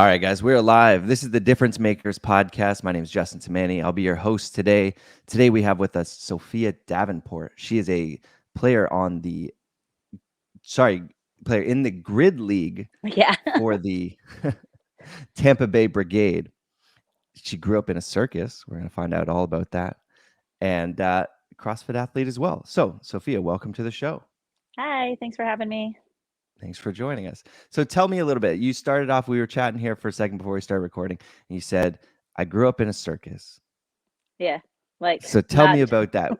All right, guys, we're live. This is the Difference Makers podcast. My name is Justin Tamani. I'll be your host today. Today we have with us Sophia Davenport. She is a player on the, player in the grid league Yeah. for the Tampa Bay Brigade. She grew up in a circus. We're going to find out all about that. And CrossFit athlete as well. So, Sophia, welcome to the show. Hi, thanks for having me. Thanks for joining us. So tell me a little bit. You started off, we were chatting here for a second before we started recording, and you said, I grew up in a circus. Yeah, like So tell me about that.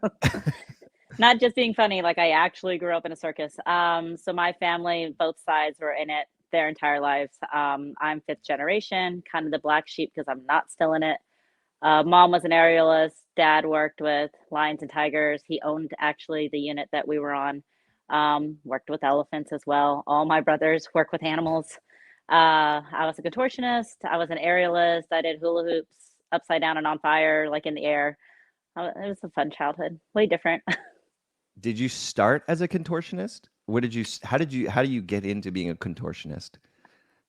not just being funny, like I actually grew up in a circus. So my family, both sides were in it their entire lives. I'm fifth generation, kind of the black sheep because I'm not still in it. Mom was an aerialist. Dad worked with lions and tigers. He owned actually the unit that we were on. Worked with elephants as well. All my brothers work with animals. I was a contortionist. I was an aerialist. I did hula hoops upside down and on fire, like in the air. It was a fun childhood, way different. Did you start as a contortionist? How do you get into being a contortionist?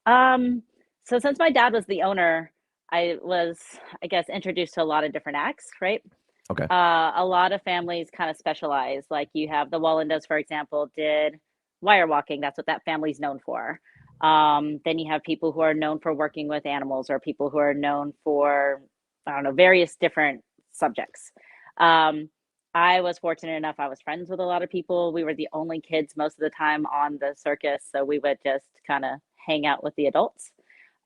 So since my dad was the owner, I was, I guess, introduced to a lot of different acts, right? Okay. A lot of families kind of specialize. Like you have the Wallendos, for example, did wire walking. That's what that family's known for. Then you have people who are known for working with animals or people who are known for, I don't know, various different subjects. Um, I was fortunate enough, I was friends with a lot of people. We were the only kids most of the time on the circus. So we would just kind of hang out with the adults.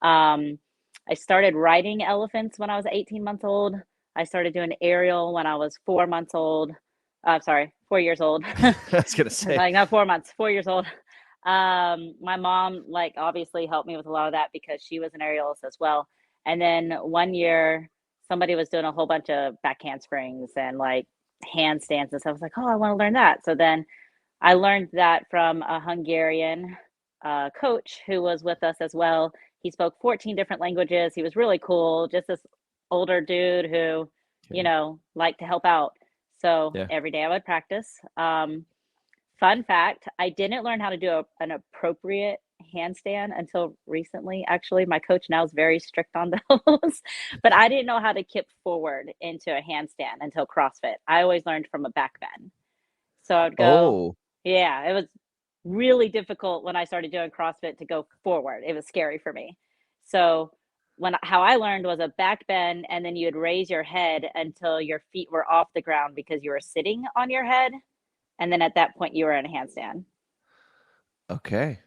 Um, I started riding elephants when I was 18 months old. I started doing aerial when I was 4 months old. Sorry, 4 years old. I was gonna say. Like not 4 months, 4 years old. My mom, like, obviously helped me with a lot of that because she was an aerialist as well. And then one year, somebody was doing a whole bunch of back handsprings and like handstands and stuff. I was like, oh, I want to learn that. So then I learned that from a Hungarian coach who was with us as well. He spoke 14 different languages. He was really cool, just this older dude who, Okay. liked to help out. So Yeah. every day I would practice. Fun fact, I didn't learn how to do an appropriate handstand until recently. Actually, my coach now is very strict on those, but I didn't know how to kip forward into a handstand until CrossFit. I always learned from a back bend. So I would go, Oh, yeah, it was really difficult when I started doing CrossFit to go forward. It was scary for me. So how I learned was a back bend, and then you'd raise your head until your feet were off the ground because you were sitting on your head, and then at that point you were in a handstand. okay.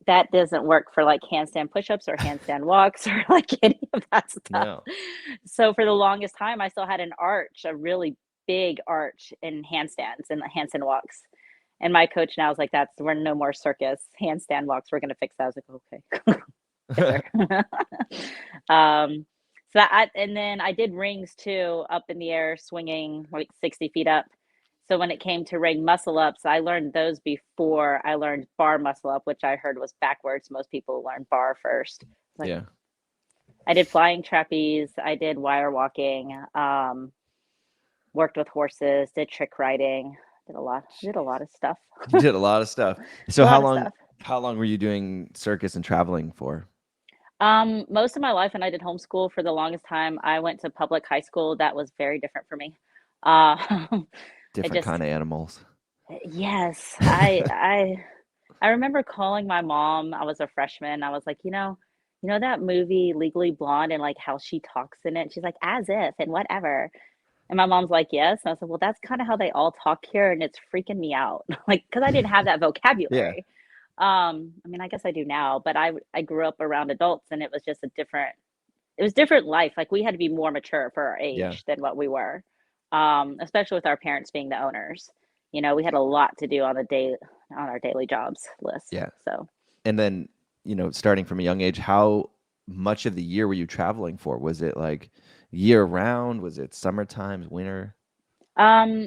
That doesn't work for like handstand push-ups or handstand walks or like any of that stuff. No. So for the longest time, I still had an arch, a really big arch in handstands and handstand walks. And my coach now is like, we're no more circus handstand walks. We're going to fix that. I was like, okay, yes, sir. And then I did rings too, up in the air, swinging like 60 feet up. So when it came to ring muscle ups, I learned those before I learned bar muscle up, which I heard was backwards. Most people learn bar first. Like, Yeah. I did flying trapeze. I did wire walking. Worked with horses. Did trick riding. Did a lot. Did a lot of stuff. You did a lot of stuff. A So lot of stuff. how long were you doing circus and traveling for? Most of my life, and I did homeschool for the longest time. I went to public high school. That was very different for me. Uh, I Different just, kind of animals. yes, I remember calling my mom. I was a freshman. I was like, that movie Legally Blonde and like how she talks in it. She's like, as if and whatever. And my mom's like, yes. And I said, well, that's kind of how they all talk here, and it's freaking me out. Like, because I didn't have that Yeah. vocabulary. I mean, I guess I do now, but I grew up around adults, and it was just it was different life. Like we had to be more mature for our Yeah. age than what we were, especially with our parents being the owners. We had a lot to do on our daily jobs list. Yeah. So, And then, starting from a young age, how much of the year were you traveling for? Was it like year round? Was it summer times, winter?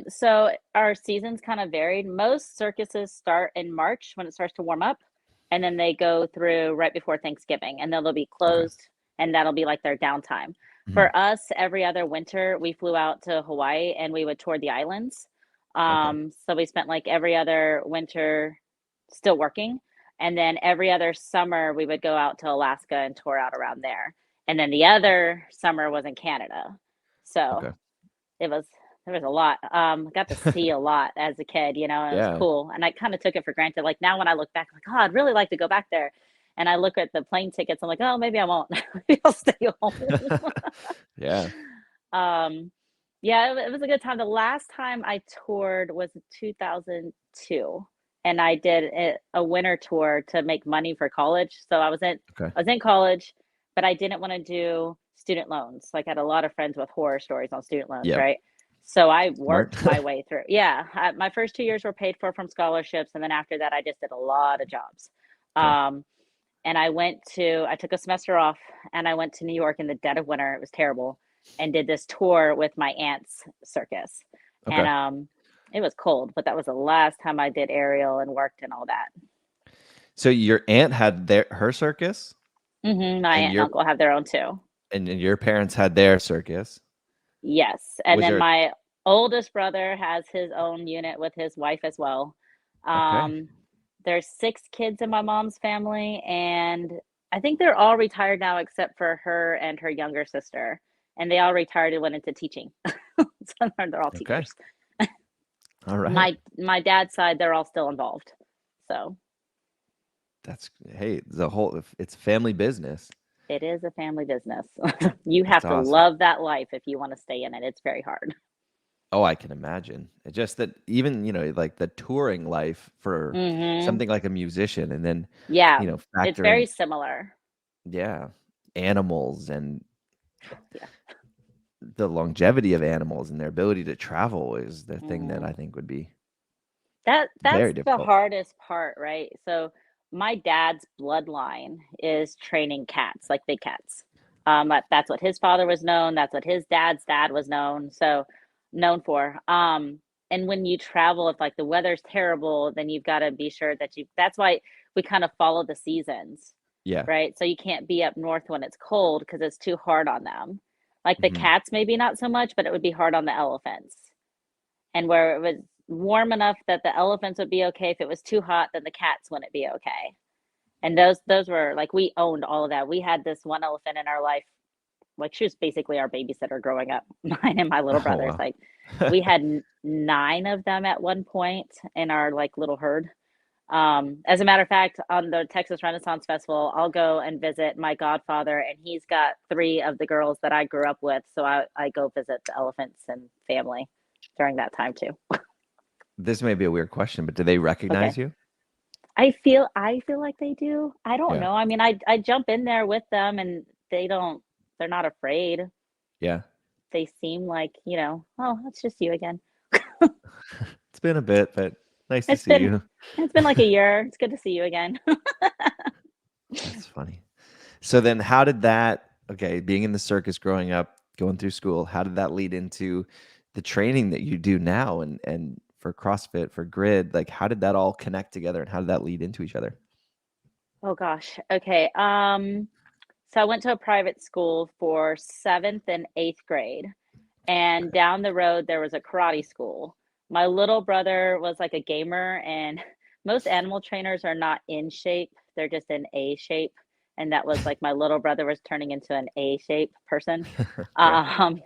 so our seasons kind of varied. Most circuses start in March when it starts to warm up, and then they go through right before Thanksgiving, and then they'll be Okay. closed, and that'll be like their downtime. Mhm. For us, every other winter, we flew out to Hawaii and we would tour the islands. Okay. So we spent like every other winter still working. And then every other summer we would go out to Alaska and tour out around there. And then the other summer was in Canada. So Okay. there was a lot. Got to see a lot as a kid, and it was Yeah. cool. And I kind of took it for granted. Like now when I look back, I'm like, oh, I'd really like to go back there. And I look at the plane tickets, I'm like, oh, maybe I won't. Maybe I'll stay home. Yeah. um, yeah, it was a good time. The last time I toured was in 2002, and I did a winter tour to make money for college. So Okay. I was in college, but I didn't want to do student loans. Like I had a lot of friends with horror stories on student loans, Yep. right? So I Smart. worked my way through. Yeah, my first 2 years were paid for from scholarships, and then after that, I just did a lot of jobs. Okay. Um, and I took a semester off, and I went to New York in the dead of winter. It was terrible, and did this tour with my aunt's circus. And Okay. it was cold, but that was the last time I did aerial and worked and all that. So your aunt had her circus, My and aunt and uncle have their own too. your parents had their circus. Yes, and Was then there my oldest brother has his own unit with his wife as well. okay. Um, there's 6 kids in my mom's family, and I think they're all retired now except for her and her younger sister, and they all retired and went into teaching. So they're all Okay. teachers. All right. My dad's side, they're all still involved. So Hey, it's family business. it is a family business. You That's have to awesome. love that life if you want to stay in it. It's very hard. Oh, I can imagine. It's just that even, like the touring life for Hmm. something like a musician, and then, Yeah, it's factor very in, similar. yeah, animals and Yeah. the longevity of animals and their ability to travel is the thing that I Hmm. think would be That's very the difficult. hardest part, right? So my dad's bloodline is training cats, like big cats. That's what his father was known. That's what his dad's dad was known for. And when you travel, if like the weather's terrible, then you've got to be sure that that's why we kind of follow the seasons, Yeah. right? So you can't be up north when it's cold because it's too hard on them. Like the Mhm. cats, maybe not so much, but it would be hard on the elephants. And where it was warm enough that the elephants would be okay. If it was too hot, then the cats wouldn't be okay. And those were like we owned all of that. We had this one elephant in our life, like she was basically our babysitter growing up. Mine and my little Oh, brothers. wow. Like we had 9 of them at one point in our like little herd. As a matter of fact, on the Texas Renaissance Festival, I'll go and visit my godfather, and he's got 3 of the girls that I grew up with. So I go visit the elephants and family during that time too. This may be a weird question, but do they Okay. recognize you? I feel like they do. I don't Yeah. know. I mean, I jump in there with them and they're not afraid. Yeah. They seem like, oh, it's just you again. It's been a bit, but nice to It's see been you. it's been like a year. It's good to see you again. That's funny. So then how did being in the circus growing up, going through school, how did that lead into the training that you do now and for CrossFit, for grid? Like how did that all connect together and how did that lead into each other? Oh gosh. Okay. So I went to a private school for 7th and 8th grade. And Okay. down the road there was a karate school. My little brother was like a gamer, and most animal trainers are not in shape. They're just in A shape. And that was like my little brother was turning into an A shape person. Okay. Um,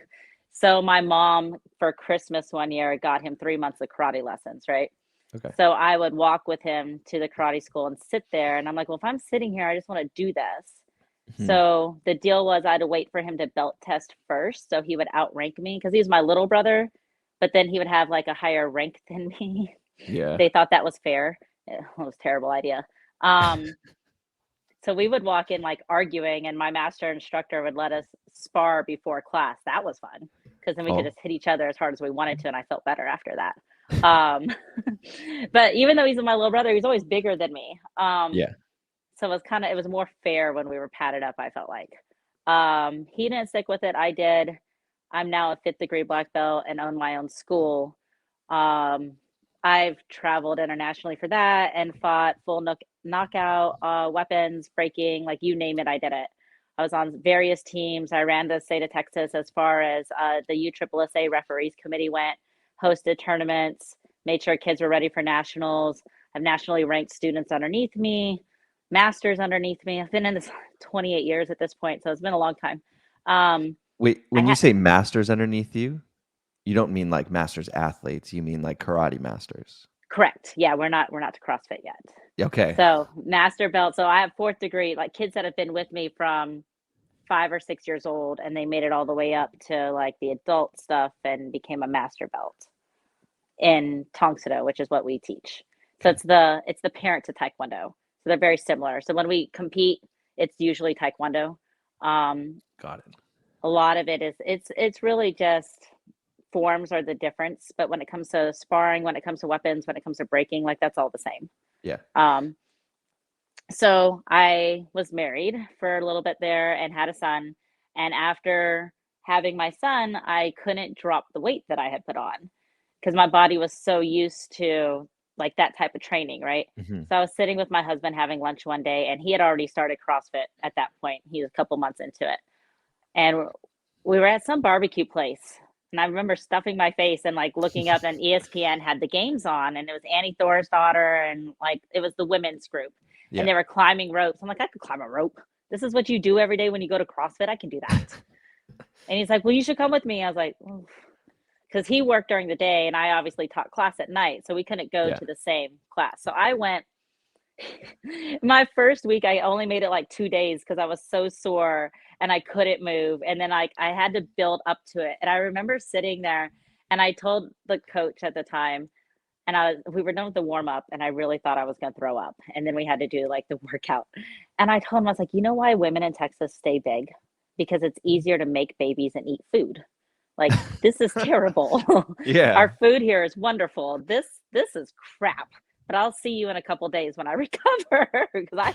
so my mom for Christmas one year got him 3 months of karate lessons, right? Okay. So I would walk with him to the karate school and sit there. And I'm like, well, if I'm sitting here, I just want to do this. Hmm. So the deal was I had to wait for him to belt test first. So he would outrank me because he was my little brother, but then he would have like a higher rank than me. Yeah. They thought that was fair. It was a terrible idea. Um, so we would walk in like arguing, and my master instructor would let us spar before class. That was fun because then we could Oh, just hit each other as hard as we wanted to, and I felt better after that. Um, but even though he's my little brother, he's always bigger than me. yeah. So it was more fair when we were padded up, I felt like. He didn't stick with it. I did. I'm now a 5th degree black belt and own my own school. Um, I've traveled internationally for that and fought full knockout weapons, breaking, like you name it, I did it. I was on various teams. I ran the state of Texas as far as the USSSA referees committee went, hosted tournaments, made sure kids were ready for nationals. have nationally ranked students underneath me, masters underneath me. I've been in this 28 years at this point, so it's been a long time. Wait, I when you say masters underneath you, you don't mean like masters athletes. You mean like karate masters. Correct. Yeah, we're not to CrossFit yet. Okay. So master belt. So I have fourth degree, like kids that have been with me from 5 or 6 years old, and they made it all the way up to like the adult stuff and became a master belt in Tong Soo Do, which is what we teach. So Okay. it's the parent to taekwondo. So they're very similar. So when we compete, it's usually taekwondo. Got it. A lot of it is it's really just forms are the difference, but when it comes to sparring, when it comes to weapons, when it comes to breaking, like that's all the same. Yeah. So I was married for a little bit there and had a son. And after having my son, I couldn't drop the weight that I had put on because my body was so used to like that type of training, right? Mhm. So I was sitting with my husband having lunch one day, and he had already started CrossFit at that point. He was a couple months into it. And we were at some barbecue place. And I remember stuffing my face and like looking up, and ESPN had the games on, and it was Annie Thor's daughter, and like it was the women's group, and Yeah. they were climbing ropes. I'm like, I could climb a rope. This is what you do every day when you go to CrossFit. I can do that. And he's like, well, you should come with me. I was like, because he worked during the day, and I obviously taught class at night, so we couldn't go Yeah. to the same class. So I went. My first week, I only made it like 2 days because I was so sore and I couldn't move. And then like I had to build up to it. And I remember sitting there, and I told the coach at the time, and we were done with the warm up, and I really thought I was going to throw up. And then we had to do like the workout. And I told him, I was like, you know why women in Texas stay big? Because it's easier to make babies and eat food. Like this is terrible. Yeah. Our food here is wonderful. This is crap. But I'll see you in a couple days when I recover because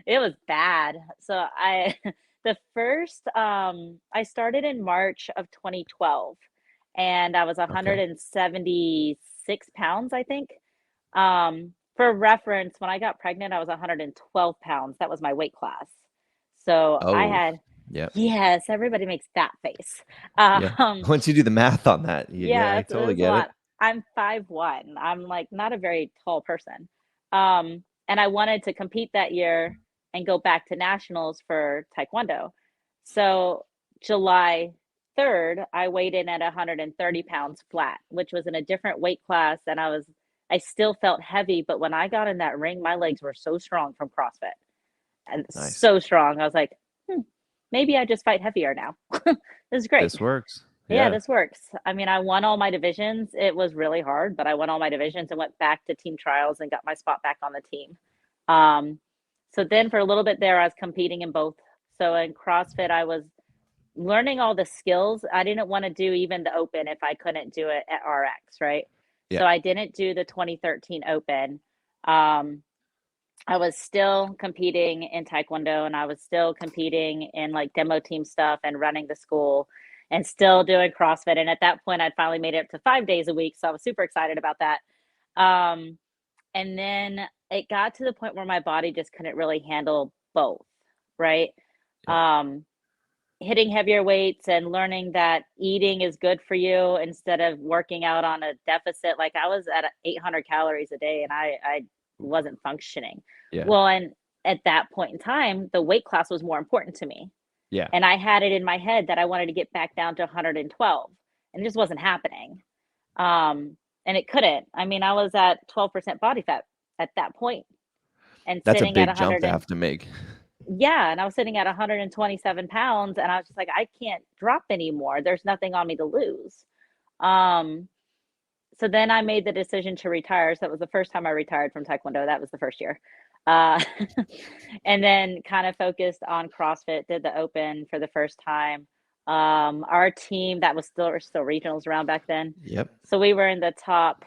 it was bad. So I the first I started in March of 2012, and I was Okay. 176 pounds, I think. For reference, when I got pregnant, I was 112 pounds. That was my weight class. So I Oh, had, yep. yes, everybody makes that face. Yeah. Um, Once you do the math on that, yeah, yeah, I it's, totally it's a get it. lot. I'm 5'1". I'm like not a very tall person. And I wanted to compete that year and go back to nationals for taekwondo. So July 3rd, I weighed in at 130 pounds flat, which was in a different weight class. And I still felt heavy, but when I got in that ring, my legs were so strong from CrossFit and Nice. so strong. I was like, maybe I just fight heavier now. This is great. This works. Yeah, Yeah. this works. I mean, I won all my divisions. It was really hard, but I won all my divisions and went back to team trials and got my spot back on the team. Um, so then for a little bit there, I was competing in both. So in CrossFit, I was learning all the skills. I didn't want to do even the open if I couldn't do it at RX, right? Yeah. So I didn't do the 2013 open. Um, I was still competing in taekwondo, and I was still competing in like demo team stuff and running the school and still doing CrossFit. And at that point, I'd finally made it up to 5 days a week. So I was super excited about that. Um, and then it got to the point where my body just couldn't really handle both, right? Yeah. Um, Hitting heavier weights and learning that eating is good for you instead of working out on a deficit. Like I was at 800 calories a day, and I wasn't functioning Yeah. well. And at that point in time, the weight class was more important to me. Yeah. And I had it in my head that I wanted to get back down to 112, and it just wasn't happening. And it couldn't. I mean, I was at 12% body fat at that point and That's a sitting at big 100 jump to and have to make. yeah, and I was sitting at 127 pounds, and I was just like, I can't drop anymore. There's nothing on me to lose. Um, so then I made the decision to retire. So that was the first time I retired from Taekwondo. That was the first year. Uh, and then kind of focused on CrossFit, did the open for the first time. Our team that was still regionals around back then. Yep. So we were in the top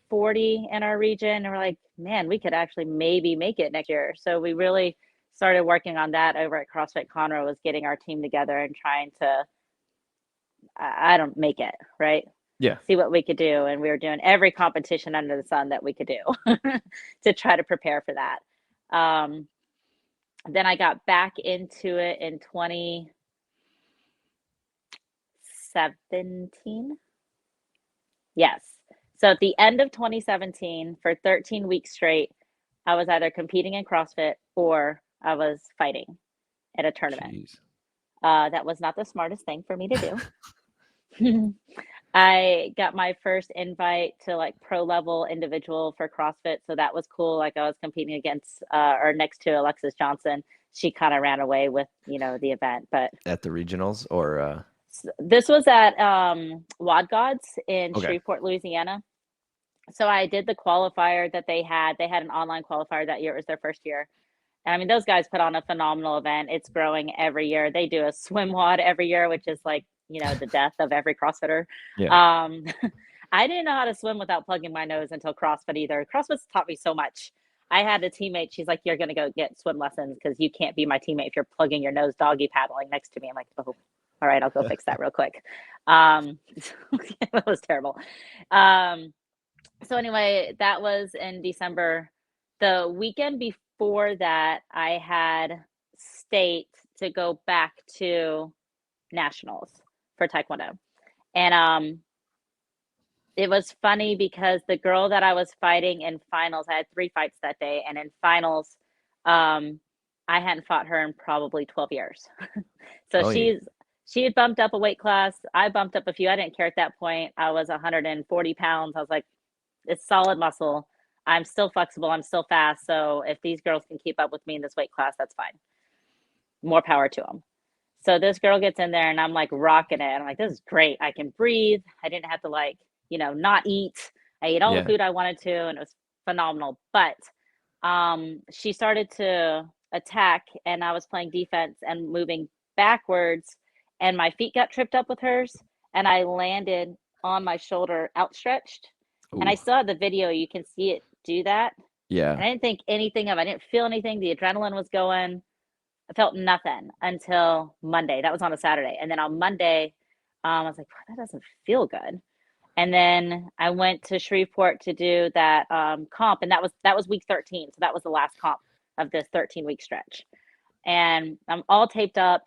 40 in our region, and we're like, man, we could actually maybe make it next year. So we really started working on that over at CrossFit Conroe, was getting our team together and trying to, I don't make it, right? Yeah. See what we could do. And we were doing every competition under the sun that we could do to try to prepare for that. Um, then I got back into it in 2017. Yes. So at the end of 2017, for 13 weeks straight, I was either competing in CrossFit or I was fighting at a tournament. Jeez. That was not the smartest thing for me to do. I got my first invite to like pro level individual for CrossFit. So that was cool. Like I was competing against or next to Alexis Johnson. She kind of ran away with, the event. But At the regionals or this was at WOD Gods in okay. Shreveport, Louisiana. So I did the qualifier that they had. They had an online qualifier that year. It was their first year. And I mean, those guys put on a phenomenal event. It's growing every year. They do a swim WOD every year, which is like, the death of every CrossFitter. Yeah. I didn't know how to swim without plugging my nose until CrossFit either. CrossFit's taught me so much. I had a teammate. She's like, "You're going to go get swim lessons because you can't be my teammate if you're plugging your nose doggy paddling next to me." I'm like, "Oh, all right, I'll go fix that real quick." That was terrible. So anyway, that was in December. The weekend before that, I had state to go back to nationals for taekwondo. And it was funny because the girl that I was fighting in finals, I had 3 fights that day, and in finals, I hadn't fought her in probably 12 years. So Oh, she had bumped up a weight class. I bumped up a few. I didn't care at that point. I was 140 pounds. I was like, it's solid muscle. I'm still flexible. I'm still fast. So if these girls can keep up with me in this weight class, that's fine. More power to them. So this girl gets in there and I'm like rocking it. I'm like, this is great. I can breathe. I didn't have to like, not eat. I ate all the food I wanted to, and it was phenomenal. But she started to attack and I was playing defense and moving backwards and my feet got tripped up with hers and I landed on my shoulder outstretched. And I ooh. still have the video. You can see it do that. Yeah. And I didn't think anything of it. I didn't feel anything. The adrenaline was going. I felt nothing until Monday. That was on a Saturday. And then on Monday, I was like, that doesn't feel good. And then I went to Shreveport to do that comp, and that was week 13. So that was the last comp of this 13-week stretch. And I'm all taped up,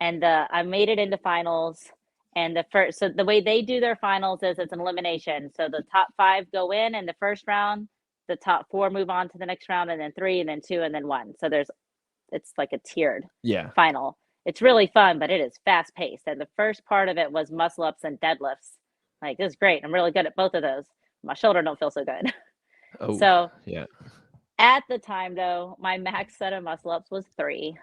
and I made it into finals. And so the way they do their finals is it's an elimination. So the top 5 go in the first round, the top 4 move on to the next round, and then 3, and then 2, and then 1. So it's like a tiered final. It's really fun, but it is fast paced. And the first part of it was muscle ups and deadlifts. Like, this is great. I'm really good at both of those. My shoulder don't feel so good. Oh, so yeah. At the time though, my max set of muscle ups was 3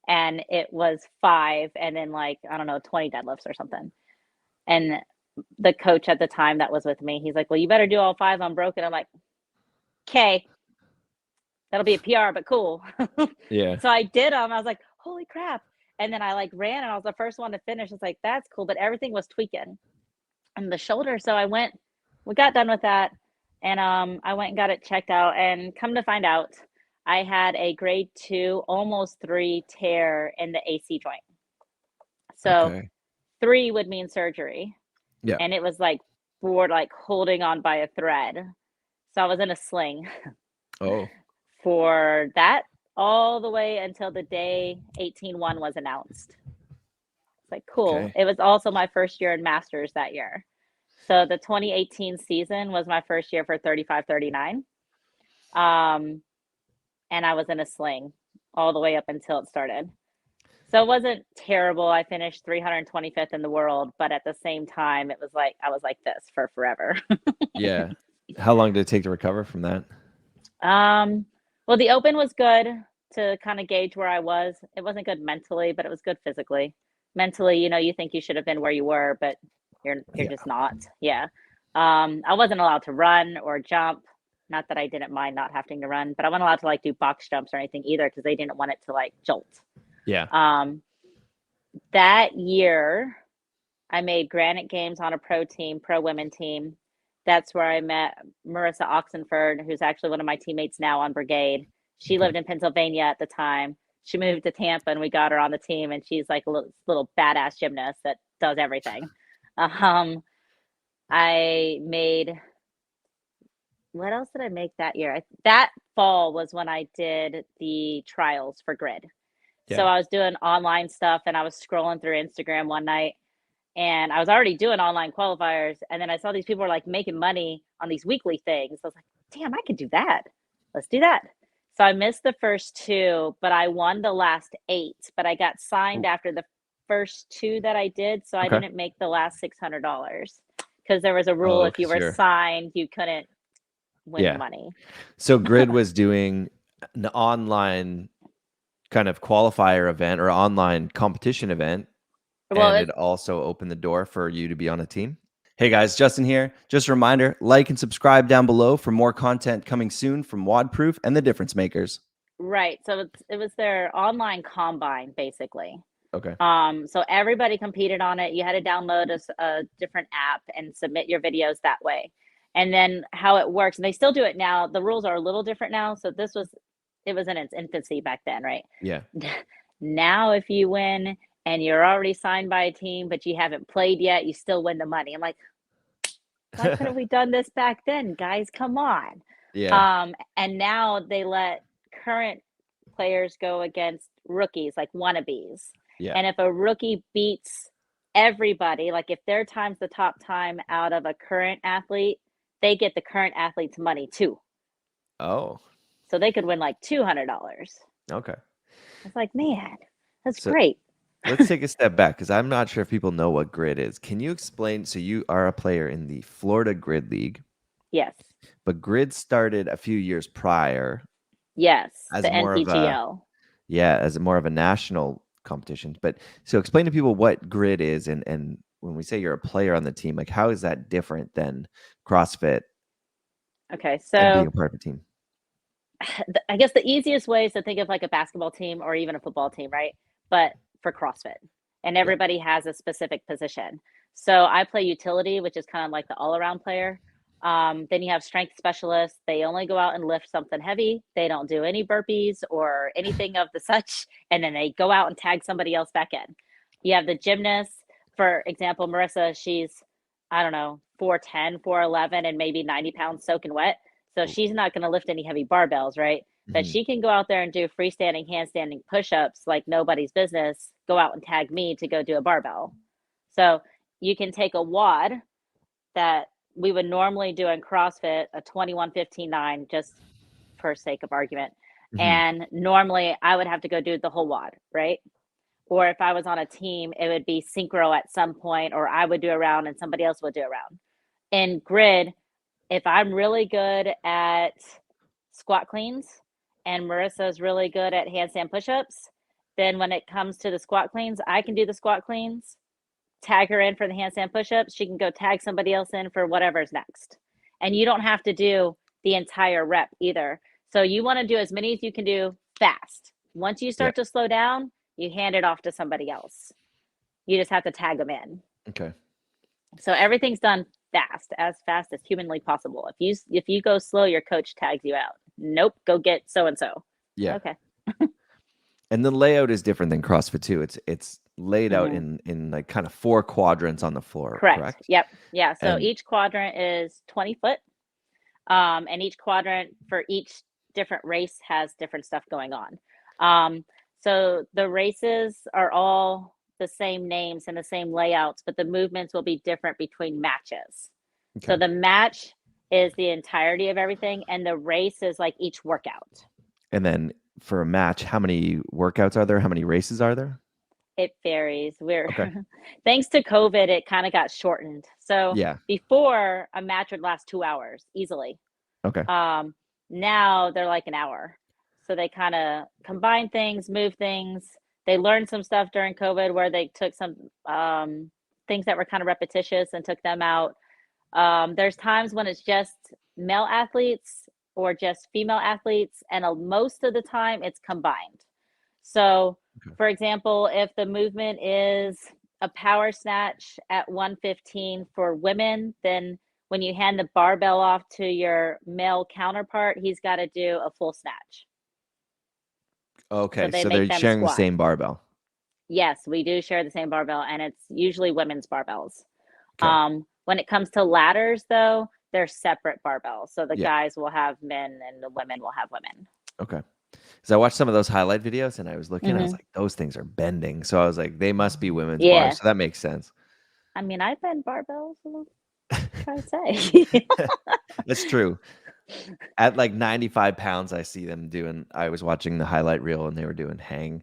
and it was 5 and then like, I don't know, 20 deadlifts or something. And the coach at the time that was with me, he's like, well, you better do all 5 unbroken. I'm like, okay, that'll be a PR, but cool. Yeah. So I did them. I was like, holy crap. And then I like ran and I was the first one to finish. It's like, that's cool. But everything was tweaking and the shoulder. So we got done with that. And I went and got it checked out, and come to find out, I had a grade 2, almost 3 tear in the AC joint. So 3 would mean surgery. Yeah. And it was like holding on by a thread. So I was in a sling. Oh. For that all the way until the day 18-1 was announced. It's like, cool. Okay. It was also my first year in Masters that year. So the 2018 season was my first year for 35-39. And I was in a sling all the way up until it started. So it wasn't terrible. I finished 325th in the world, but at the same time, it was like, I was like this for forever. Yeah. How long did it take to recover from that? Well, the open was good to kind of gauge where I was. It wasn't good mentally, but it was good physically. Mentally, you think you should have been where you were, but you're just not. Yeah. I wasn't allowed to run or jump. Not that I didn't mind not having to run, but I wasn't allowed to like do box jumps or anything either because they didn't want it to like jolt. Yeah. That year, I made Granite Games on a pro women team. That's where I met Marissa Oxenford, who's actually one of my teammates now on Brigade. She lived in Pennsylvania at the time. She moved to Tampa and we got her on the team, and she's like a little badass gymnast that does everything. I made, what else did I make that year? That fall was when I did the trials for Grid. Yeah. So I was doing online stuff and I was scrolling through Instagram one night And I was already doing online qualifiers. And then I saw these people were like making money on these weekly things. I was like, damn, I could do that. Let's do that. So I missed the first 2, but I won the last 8. But I got signed after the first 2 that I did. So I Okay. didn't make the last $600 because there was a rule Oh, if you because were you're signed, you couldn't win yeah. money. So Grid was doing an online kind of qualifier event or online competition event, Well, and it's it also opened the door for you to be on a team. Hey guys, Justin here. Just a reminder, like and subscribe down below for more content coming soon from WODProof and the Difference Makers. right. So it was their online combine, basically. Okay. So everybody competed on it. You had to download a different app and submit your videos that way. And then how it works, and they still do it now. The rules are a little different now. So it was in its infancy back then, right? Yeah. Now, if you win and you're already signed by a team, but you haven't played yet, you still win the money. I'm like, why couldn't we done this back then, guys? Come on. Yeah. And now they let current players go against rookies, like wannabes. Yeah. And if a rookie beats everybody, like if their time's the top time out of a current athlete, they get the current athlete's money too. Oh, So they could win like $200. okay. It's like, man, that's So great. let's take a step back because I'm not sure if people know what Grid is. Can you explain? So you are a player in the Florida Grid League, Yes. but Grid started a few years prior Yes. as The more of a national competition. But so explain to people what Grid is, and when we say you're a player on the team, like how is that different than CrossFit Okay. and being So a part of a team? I guess the easiest way is to think of like a basketball team or even a football team, right? But for CrossFit, and Yeah. everybody has a specific position. So I play utility, which is kind of like the all around player. Then you have strength specialists. They only go out and lift something heavy. They don't do any burpees or anything of the such. And then they go out and tag somebody else back in. You have the gymnast. For example, Marissa, she's, I don't know, 4'10, 4'11, and maybe 90 pounds soaking wet. So Ooh. she's not going to lift any heavy barbells, right? But Mhm. she can go out there and do freestanding, handstanding push-ups like nobody's business. Go out and tag me to go do a barbell. So you can take a WOD that we would normally do in CrossFit, a 21-15-9, just for sake of argument. Mhm. And normally I would have to go do the whole WOD, right? Or if I was on a team, it would be synchro at some point, or I would do a round and somebody else would do a round. In Grid, if I'm really good at squat cleans and Marissa's really good at handstand push-ups, then when it comes to the squat cleans, I can do the squat cleans, tag her in for the handstand push-ups. She can go tag somebody else in for whatever's next. And you don't have to do the entire rep either. So you want to do as many as you can do fast. Once you Yeah. start to slow down, you hand it off to somebody else. You just have to tag them in. Okay. So everything's done fast as humanly possible. If you go slow, your coach tags you out. Nope, go get so and so. Yeah. Okay. And the layout is different than CrossFit too. It's laid out Mm-hmm. in like kind of 4 quadrants on the floor, Correct. correct? Yep. Yeah. So And each quadrant is 20 foot. And each quadrant for each different race has different stuff going on. So the races are all the same names and the same layouts, but the movements will be different between matches. So okay. the match is the entirety of everything, and the race is like each workout. And then for a match, how many workouts are there? How many races are there? It varies. We're Okay. thanks to COVID, it kind of got shortened. So Yeah. before a match would last 2 hours easily. Okay. Um, Now they're like an hour. So they kind of combine things, move things. They learned some stuff during COVID where they took some things that were kind of repetitious and took them out. There's times when it's just male athletes or just female athletes, and most of the time it's combined. So, Okay. for example, if the movement is a power snatch at 115 for women, then when you hand the barbell off to your male counterpart, he's got to do a full snatch. So Okay. they So make they're them sharing the squat. same barbell. Yes, we do share the same barbell, and it's usually women's barbells. Okay. When it comes to ladders, though, they're separate barbells. So the Yeah. guys will have men and the women will have women. Okay. So I watched some of those highlight videos and I was looking, I was Mm-hmm. like, those things are bending. So I was like, they must be women's bars. Yeah. So that makes sense. I mean, I bend barbells. What can I say? That's true. At like 95 pounds, I see them doing. I was watching the highlight reel, and they were doing hang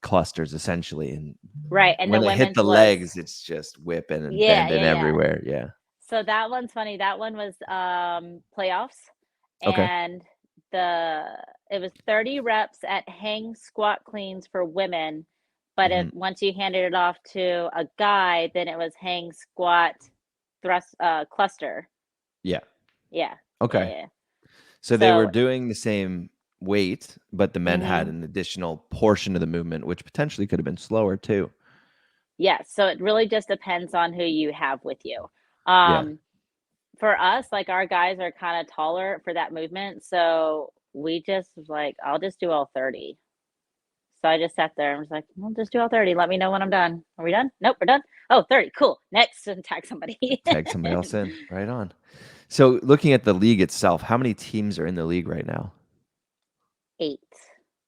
clusters essentially, and Right, and when the they hit women's the was legs, it's just whipping and yeah, bending yeah, yeah. everywhere. Yeah. So that one's funny. That one was playoffs, Okay. and the it was 30 reps at hang squat cleans for women, but if Mhm. once you handed it off to a guy, then it was hang squat thrust cluster. Yeah. Yeah. Yeah, Okay. yeah. So they were So, doing the same weight, but the men had mhm. an additional portion of the movement, which potentially could have been slower too. Yes, so it really just depends on who you have with you. Yeah. Um, for us, like our guys are kind of taller for that movement, so we just was like, I'll just do all 30. So I just sat there and was like, "I'll just do all 30. Let me know when I'm done. Are we done? Nope, we're done. Oh, 30. Cool. Next, and tag somebody." Tag somebody else in. Right on. So looking at the league itself, how many teams are in the league right now? 8.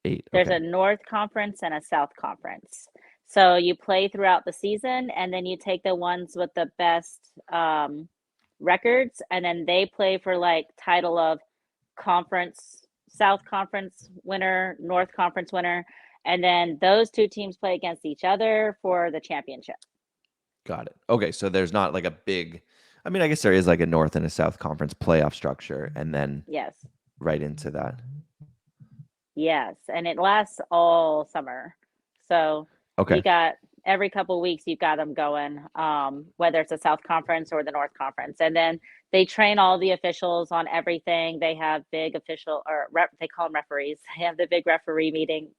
8. There's Okay. a North Conference and a South Conference. So you play throughout the season, and then you take the ones with the best records, and then they play for like title of conference, South Conference winner, North Conference winner, and then those two teams play against each other for the championship. Got it. Okay, so there's not like a big, I mean, I guess there is like a North and a South Conference playoff structure and then Yes. right into that. Yes, and it lasts all summer. So you Okay. got every couple weeks you've got them going, whether it's the South Conference or the North Conference, and then they train all the officials on everything. They have big official or they call them referees. They have the big referee meeting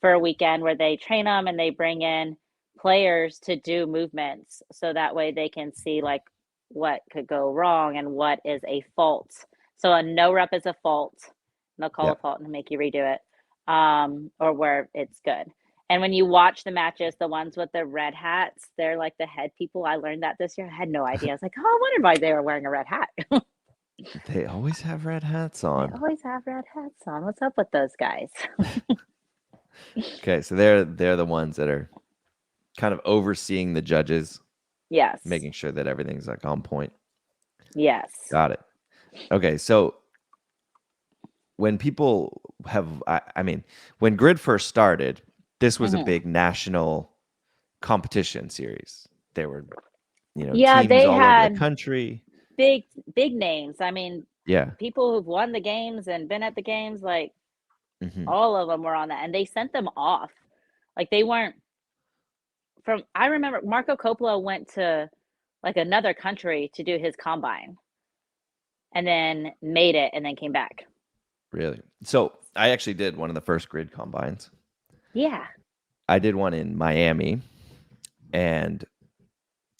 for a weekend where they train them and they bring in players to do movements so that way they can see like what could go wrong and what is a fault. So a no rep is a fault. They'll call Yeah. a fault and make you redo it, or where it's good. And when you watch the matches, the ones with the red hats, they're like the head people. I learned that this year. I had no idea. I was like, oh, I wondered why they were wearing a red hat. They always have red hats They on. always have red hats on. What's up with those guys? Okay, so they're the ones that are kind of overseeing the judges, Yes. making sure that everything's like on point. Yes. Got it. Okay, so when people have, I mean, when Grid first started, this was a Hmm. big national competition series. There were, Yeah, teams they all over the had country. big, big names. I mean, Yeah. people who've won the games and been at the games, like Hmm. all of them were on that, and they sent them off. Like they weren't from. I remember Marco Coppola went to like another country to do his combine and then made it and then came back. Really. So I actually did one of the first Grid combines. Yeah. I did one in Miami, and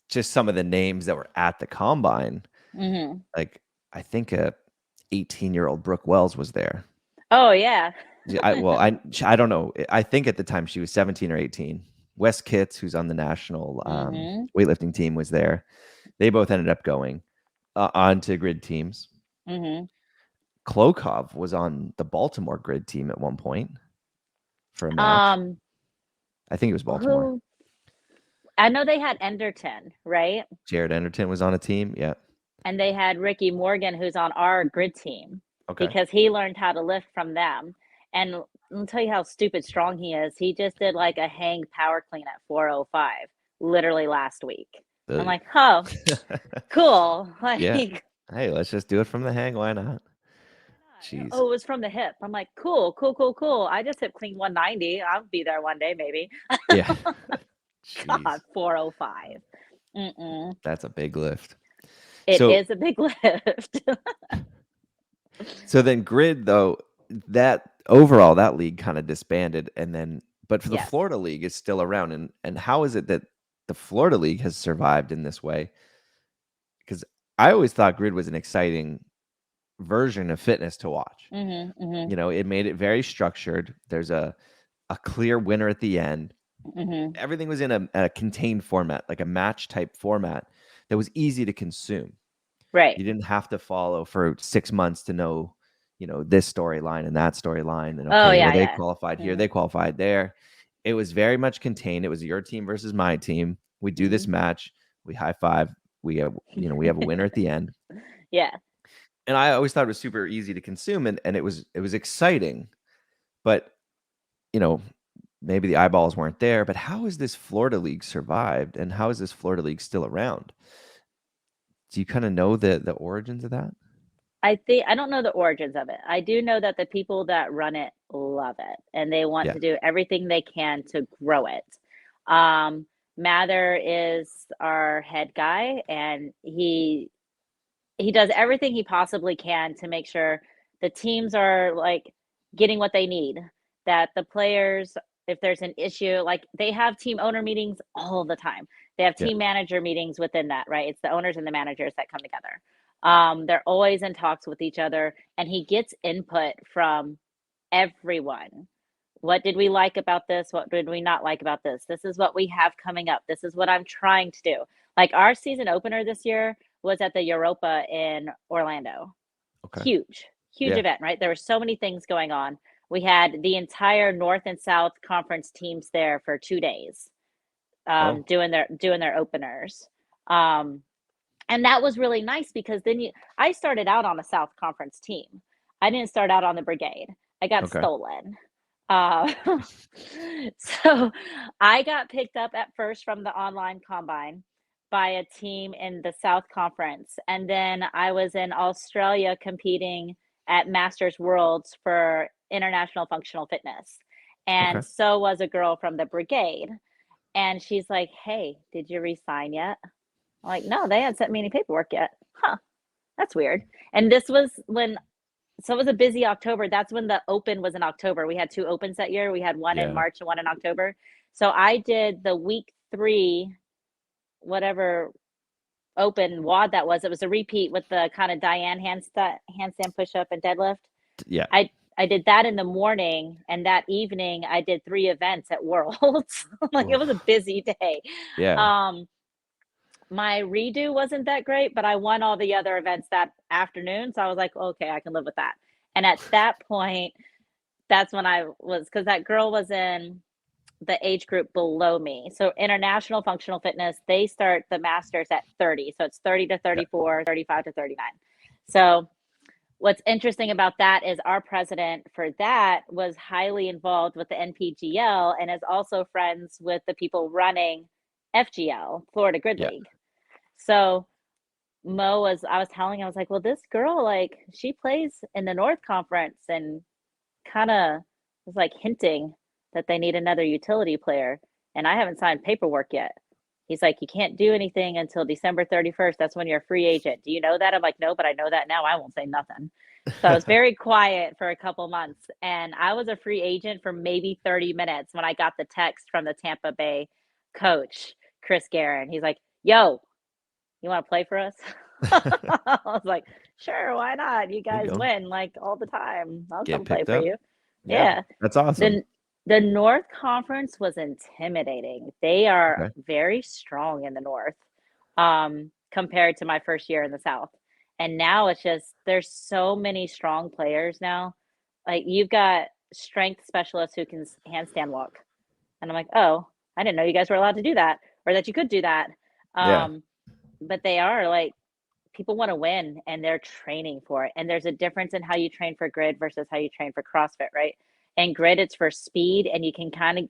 just some of the names that were at the combine, Hmm. like I think a 18-year-old Brooke Wells was there. Oh yeah. Yeah, I don't know. I think at the time she was 17 or 18. Wes Kitts, who's on the national Hmm. weightlifting team, was there. They both ended up going on to Grid teams. Hmm. Klokov was on the Baltimore Grid team at one point for a match. Um, I think it was Baltimore. who I know they had Enderton, right? Jared Enderton was on a team. Yeah. And they had Ricky Morgan, who's on our grid team, Okay. because he learned how to lift from them. And I'll tell you how stupid strong he is. He just did like a hang power clean at 405 literally last week. I'm Ugh. like, oh, cool. Yeah. Like, Hey, let's just do it from the hang. Why not? why not? Jeez. Oh, it was from the hip. I'm like, cool, cool, cool, cool. I just hip clean 190. I'll be there one day, maybe. Yeah. God, Jeez. 405. Mm-mm. That's a big lift. It So is a big lift. so then Grid though, that overall that league kind of disbanded, and then but for the Yes. Florida League is still around, and how is it that the Florida League has survived in this way? Because I always thought Grid was an exciting version of fitness to watch. Hmm. Hmm. It made it very structured. There's a clear winner at the end. Hmm. Everything was in a contained format, like a match type format that was easy to consume. Right. You didn't have to follow for 6 months to know, this storyline and that storyline. And Oh okay, well, yeah, they yeah. qualified here, Mhm, they qualified there. It was very much contained. It was your team versus my team. We do this mhm. match. we high five, we have a winner at the end. Yeah. And I always thought it was super easy to consume, and it was exciting, but maybe the eyeballs weren't there. But how has this Florida League survived, and how is this Florida League still around? Do you kind of know the origins of that? I don't know the origins of it. I do know that the people that run it love it, and they want Yeah. to do everything they can to grow it. Mather is our head guy, and he does everything he possibly can to make sure the teams are like getting what they need, that the players, if there's an issue, like they have team owner meetings all the time. They have team manager meetings within that, right? It's the owners and the managers that come together. They're always in talks with each other, and he gets input from everyone. What did we like about this? What did we not like about this? This is what we have coming up. This is what I'm trying to do. Like our season opener this year was at the Europa in Orlando. Okay. Huge event, right? There were so many things going on. We had the entire North and South conference teams there for 2 days, doing their openers. And that was really nice because then I started out on a South Conference team. I didn't start out on the brigade. I got stolen. So I got picked up at first from the online combine by a team in the South Conference. And then I was in Australia competing at Masters Worlds for international functional fitness. And so was a girl from the brigade. And she's like, hey, did you resign yet? I'm like, no, they hadn't sent me any paperwork yet. Huh, that's weird. And this was so it was a busy October. That's when the open was in October. We had 2 opens that year. We had one in March and one in October. So I did the week 3, whatever open WOD that was. It was a repeat with the kind of Diane handstand push-up and deadlift. Yeah. I did that in the morning, and that evening I did 3 events at Worlds. Like it was a busy day. Yeah. My redo wasn't that great, but I won all the other events that afternoon. So I was like, okay, I can live with that. And at that point, that's when because that girl was in the age group below me. So international functional fitness, they start the masters at 30. So it's 30 to 34, 35 to 39. So what's interesting about that is our president for that was highly involved with the NPGL and is also friends with the people running FGL, Florida Grid League. So I was telling, I was like, well, this girl, like she plays in the North Conference, and kind of was like hinting that they need another utility player. And I haven't signed paperwork yet. He's like, you can't do anything until December 31st. That's when you're a free agent. Do you know that? I'm like, no, but I know that now. I won't say nothing. So I was very quiet for a couple months. And I was a free agent for maybe 30 minutes when I got the text from the Tampa Bay coach, Chris Guerin. He's like, yo, you want to play for us? I was like, sure, why not? You guys win like all the time. I'll come play for you. Yeah. That's awesome. The North Conference was intimidating. They are very strong in the North, compared to my first year in the South. And now it's just, there's so many strong players now. Like you've got strength specialists who can handstand walk. And I'm like, oh, I didn't know you guys were allowed to do that, or that you could do that. But they are like, people want to win and they're training for it. And there's a difference in how you train for grid versus how you train for CrossFit, right? And grid, it's for speed, and you can kind of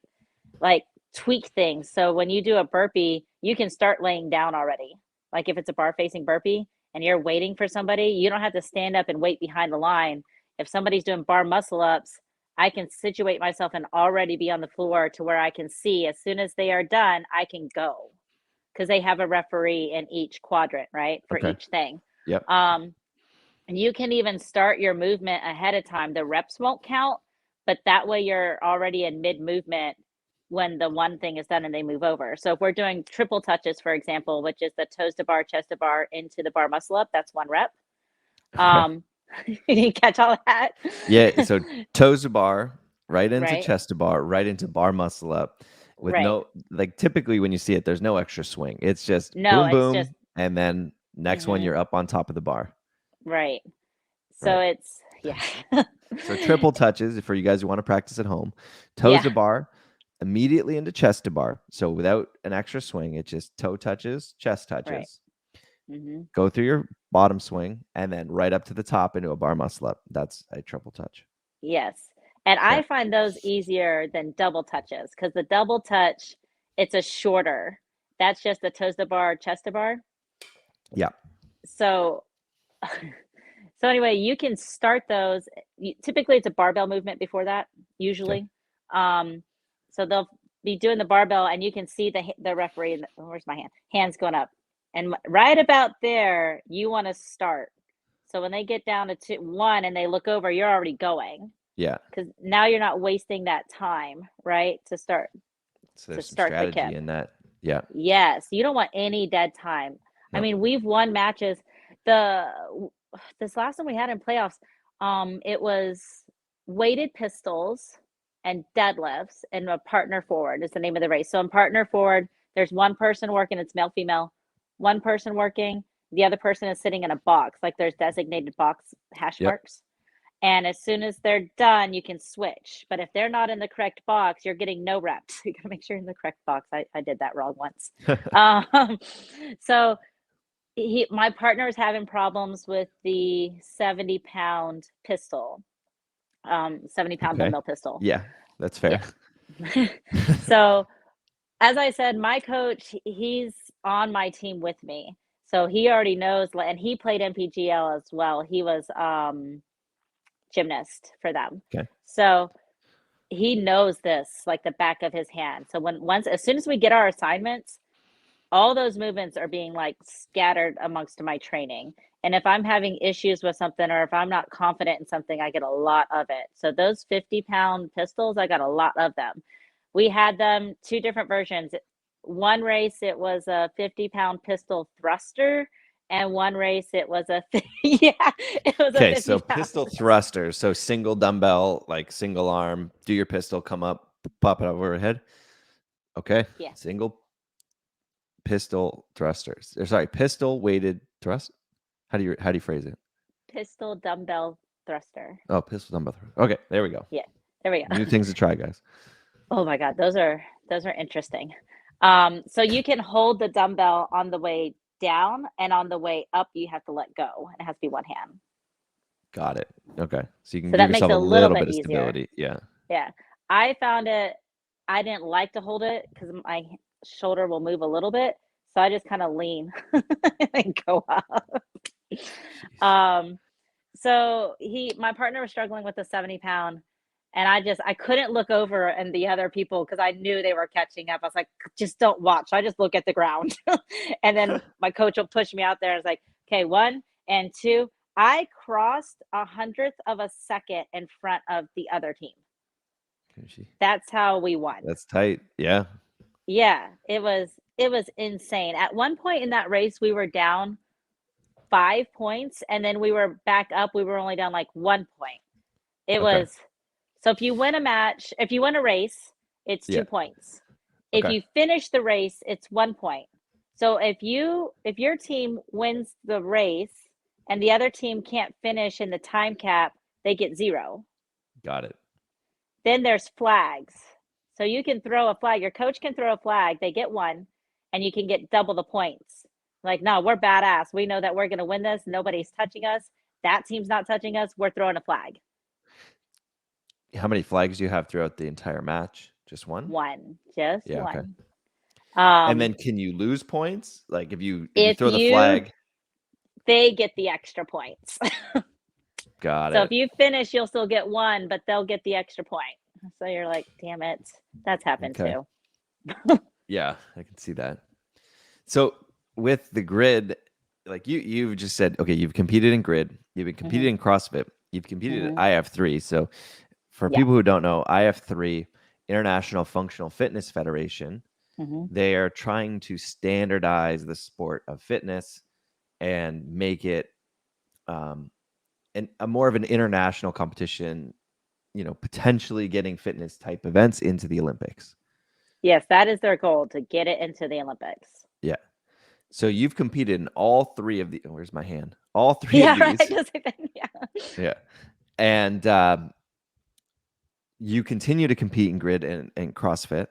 like tweak things. So when you do a burpee, you can start laying down already. Like if it's a bar facing burpee and you're waiting for somebody, you don't have to stand up and wait behind the line. If somebody's doing bar muscle ups, I can situate myself and already be on the floor to where I can see as soon as they are done, I can go. Because they have a referee in each quadrant, right? For each thing. Yep. And you can even start your movement ahead of time. The reps won't count, but that way you're already in mid movement when the one thing is done and they move over. So if we're doing triple touches, for example, which is the toes to bar, chest to bar, into the bar muscle up, that's 1 rep. You catch all that? Yeah. So toes to bar, right into chest to bar, right into bar muscle up. With no, like typically when you see it, there's no extra swing. It's just boom, and then next one you're up on top of the bar. Right. So it's So triple touches for you guys who want to practice at home. Toes to bar, immediately into chest to bar. So without an extra swing, it just toe touches, chest Right. touches, Mm-hmm. go through your bottom swing, and then right up to the top into a bar muscle up. That's a triple touch. Yes. And Okay. I find those easier than double touches because the double touch, it's a shorter. That's just the toes to bar, chest to bar. Yeah. So, so anyway, you can start those. Typically, it's a barbell movement before that, Okay. usually. So they'll be doing the barbell, and you can see the referee. Where's my hand? Hands going up, and right about there, you want to start. So when they get down to 1 and they look over, you're already going Yeah. because now you're not wasting that time, right? To start So to there's some start the strategy kip. in that. Yeah. Yes, you don't want any dead time. I No. mean, we've won matches. The this last one we had in playoffs, it was weighted pistols and deadlifts and a partner forward is the name of the race. So in partner forward, there's one person working, it's male, female, one person working, the other person is sitting in a box, like there's designated box hash Yep. marks. And as soon as they're done, you can switch. But if they're not in the correct box, you're getting no reps. You got to make sure you're in the correct box. I did that wrong once. Um, so my partner is having problems with the 70-pound pistol, 70-pound Okay. dumbbell pistol. Yeah. That's fair. Yeah. So as I said, my coach, he's on my team with me. So he already knows, and he played NPGL as well. He was gymnast for them. Okay. So he knows this like the back of his hand. So as soon as we get our assignments, all those movements are being like scattered amongst my training. And if I'm having issues with something or if I'm not confident in something, I get a lot of it. So those 50-pound pistols, I got a lot of them. We had them 2 different versions. One race, it was a 50-pound pistol thruster. And one race, it was a, yeah, it was a Okay. 50 So pound. pistol thrusters. So single dumbbell, like single arm, do your pistol, come up, pop it overhead. Okay. Yeah. Single pistol thrusters. Or sorry, pistol weighted thrust. How do you phrase it? Pistol dumbbell thruster. Oh, pistol dumbbell thrust. Okay, there we go. Yeah, there we New go. things to try, guys. Oh my God, those are interesting. So you can hold the dumbbell on the way down, and on the way up, you have to let go. It has to be one hand. Got it. Okay, so you can So give that makes yourself it a a little little bit bit of easier. stability. Yeah. Yeah, I found it. I didn't like to hold it because my shoulder will move a little bit, so I just kind of lean and go up. Jeez. So my partner was struggling with the 70-pound, and I couldn't look over and the other people because I knew they were catching up. I was like, just don't watch. I just look at the ground. And then my coach will push me out there. It's like, okay, 1 and 2. I crossed 100th of a second in front of the other team. That's how we won. That's tight. Yeah. Yeah, it was insane. At one point in that race, we were down 5 points, and then we were back up. We were only down like 1 point. It Okay. was so if you win a race, it's 2 Yeah. points. If Okay. you finish the race, it's 1 point. So if your team wins the race and the other team can't finish in the time cap, they get 0. Got it. Then there's flags. So you can throw a flag. Your coach can throw a flag. They get 1, and you can get double the points. Like, no, we're badass. We know that we're going to win this. Nobody's touching us. That team's not touching us. We're throwing a flag. How many flags do you have throughout the entire match? Just one? 1, just Yeah. 1. Okay. Um, And then can you lose points? Like if you if throw the flag. they get the extra points. Got So it. if you finish, you'll still get 1, but they'll get the extra point. So you're like, damn it. That's happened Okay. too. Yeah, I can see that. So with the grid, like you've just said, okay, you've competed in grid, you've been competed in CrossFit, you've competed at IF3. So for Yeah. people who don't know, IF3, International Functional Fitness Federation, they are trying to standardize the sport of fitness and make it a more of an international competition, potentially getting fitness type events into the Olympics. Yes, that is their goal, to get it into the Olympics. Yeah. So you've competed in all 3 of the. Where's my hand? All 3 of these. Right. Yeah. Yeah. And you continue to compete in grid and CrossFit.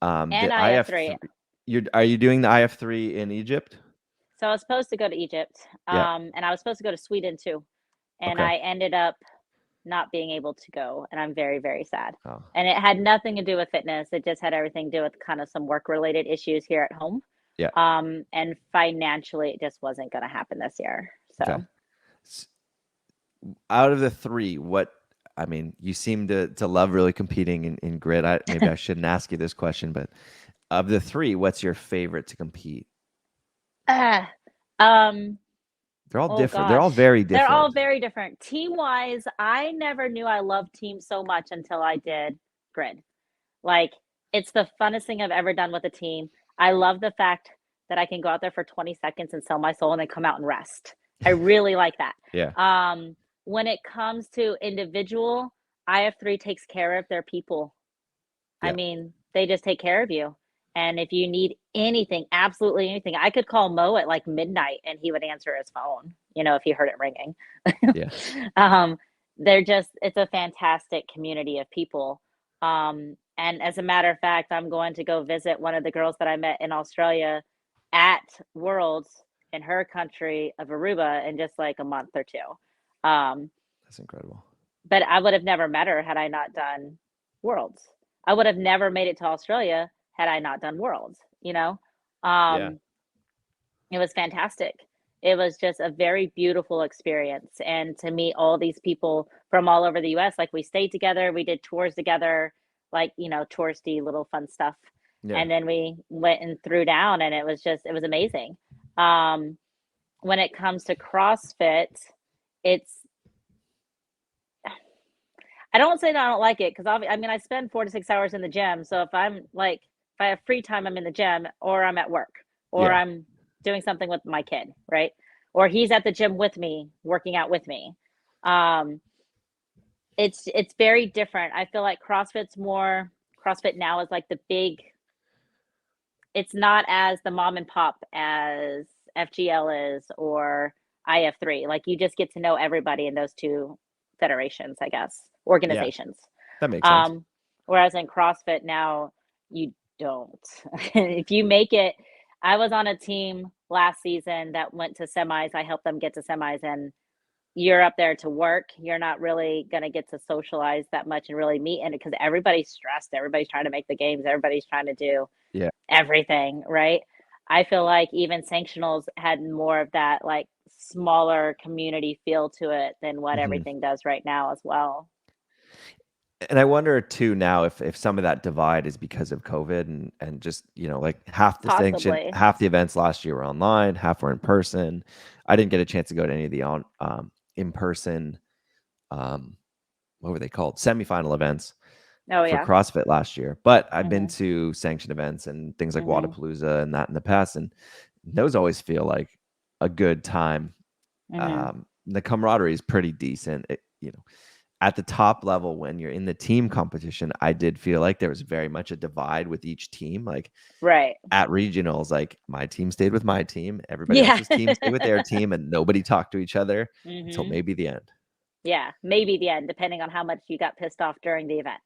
and The IF3. IF3, are you doing the IF3 in Egypt? So I was supposed to go to Egypt, Yeah. and I was supposed to go to Sweden too, and Okay. I ended up not being able to go, and I'm very, very sad. Oh, And it had nothing to do with fitness. It just had everything to do with kind of some work-related issues here at home. yeah. And financially, it just wasn't going to happen this year. Okay. So, Out of the three, I mean, you seem to love really competing in grid. Maybe I shouldn't ask you this question, but of the three, what's your favorite to compete? uh, um, They're all oh different. They're all gosh, very they're all different. very different. Team-wise, I never knew I loved teams so much until I did grid. Like, it's the funnest thing I've ever done with a team. I love the fact that I can go out there for 20 seconds and sell my soul and then come out and rest. I really like that. Yeah. When it comes to individual, IF3 takes care of their people. I Yeah. mean, they just take care of you. And if you need anything, absolutely anything, I could call Mo at like midnight and he would answer his phone, if he heard it ringing. Yeah. um, it's a fantastic community of people. And as a matter of fact, I'm going to go visit one of the girls that I met in Australia at Worlds in her country of Aruba in just like a month or two. Um, That's incredible. but I would have never met her had I not done Worlds. I would have never made it to Australia had I not done Worlds, you know? Yeah. Um, it was fantastic. It was just a very beautiful experience. And to meet all these people from all over the US, like we stayed together, we did tours together, like, touristy little fun stuff. Yeah. And then we went and threw down and it was amazing. Um, when it comes to CrossFit, it's I don't say that I don't like it because I mean I spend 4 to 6 hours in the gym. So if I have free time, I'm in the gym or I'm at work or Yeah. I'm doing something with my kid, right? Or he's at the gym with me, working out with me. Um, it's very different. I feel like CrossFit now is like the big. It's not as the mom and pop as FGL is or IF3. Like you just get to know everybody in those two federations, I guess, Yeah. organizations. That makes sense. Um, Whereas in CrossFit now, you don't. If you make it, I was on a team last season that went to semis. I helped them get to semis, and you're up there to work. You're not really going to get to socialize that much and really meet. And because everybody's stressed, everybody's trying to make the games, everybody's trying to do Yeah. everything, right? I feel like even sanctionals had more of that like smaller community feel to it than what Mhm. everything does right now as well. And I wonder too now if some of that divide is because of COVID and just, like Possibly. half the events last year were online, half were in person. I didn't get a chance to go to any of the in person um what were they called? Semifinal events Oh for yeah. CrossFit last year. But I've been Mhm. to sanctioned events and things like Mhm. WODPalooza and that in the past, and those always feel like a good time. Mhm. The camaraderie is pretty decent. At the top level when you're in the team competition, I did feel like there was very much a divide with each team. Like Right. at regionals, like my team stayed with my team, everybody Yeah. else's team stayed with their team, and nobody talked to each other until Mhm. maybe the end. Yeah, maybe the end depending on how much you got pissed off during the event.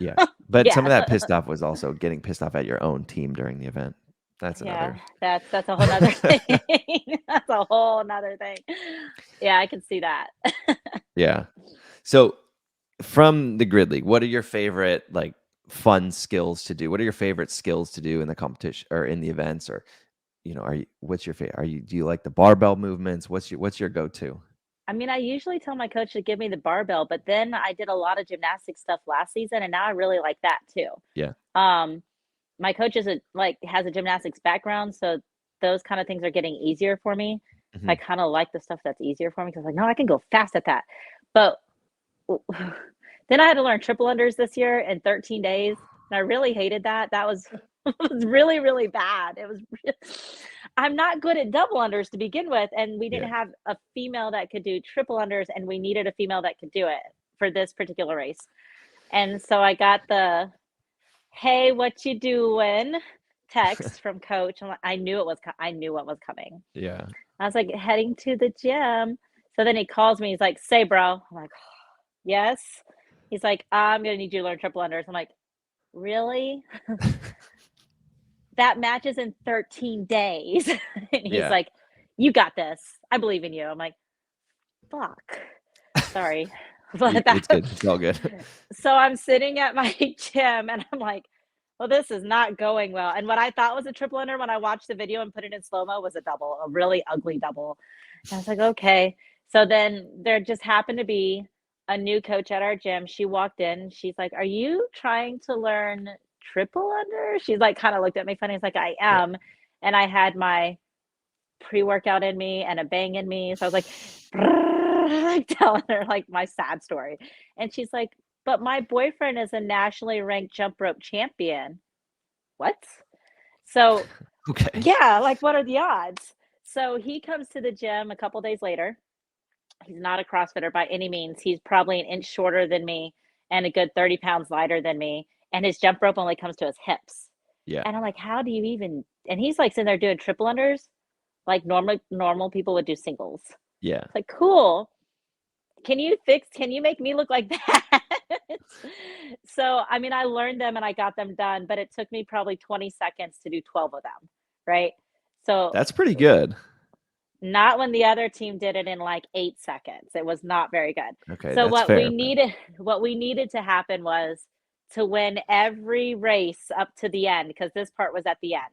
Yeah. But some Yeah. of that pissed off was also getting pissed off at your own team during the event. That's Yeah, another. that's a whole nother thing. That's a whole nother thing. Yeah, I can see that. Yeah. So from the grid league, what are your favorite like fun skills to do? What are your favorite skills to do in the competition or in the events? Or what's your favorite? Do you like the barbell movements? What's your go-to? I mean, I usually tell my coach to give me the barbell, but then I did a lot of gymnastic stuff last season, and now I really like that too. Yeah. Um, my coach has a gymnastics background, so those kind of things are getting easier for me. I Mhm. kind of like the stuff that's easier for me because like, no, I can go fast at that. But then I had to learn triple unders this year in 13 days, and I really hated that. That was was really, really bad. I'm not good at double unders to begin with, and we didn't Yeah. have a female that could do triple unders, and we needed a female that could do it for this particular race. And so I got the "Hey, what you doing?" text from coach. I knew I knew what was coming. Yeah. I was like heading to the gym. So then he calls me. He's like, "Say, bro." I'm like, "Yes." He's like, I'm gonna need you to learn triple unders. I'm like, really? That match is in 13 days. And he's Yeah. like, you got this. I believe in you. I'm like, fuck. Sorry. But It's good. It's all good. so I'm sitting at my gym and I'm like, well, this is not going well. And what I thought was a triple under when I watched the video and put it in slow-mo was a double, a really ugly double. And I was like, okay. So then there just happened to be a new coach at our gym. She walked in. She's like, are you trying to learn triple under? She's like, kind of looked at me funny. It's like, I Yeah. am. And I had my pre-workout in me and a bang in me. So I was like, like telling her like my sad story. And she's like, but my boyfriend is a nationally ranked jump rope champion. What? So Okay. yeah, like what are the odds? So he comes to the gym a couple days later. He's not a CrossFitter by any means. He's probably an inch shorter than me and a good 30 pounds lighter than me. And his jump rope only comes to his hips. Yeah. And I'm like, how do you even? And he's like sitting there doing triple unders, like normal people would do singles. Yeah. It's like, cool. Can you make me look like that? So, I mean, I learned them and I got them done, but it took me probably 20 seconds to do 12 of them, right? So, That's pretty good. not when the other team did it in like 8 seconds. It was not very good. Okay, So that's fair. what we needed to happen was to win every race up to the end because this part was at the end.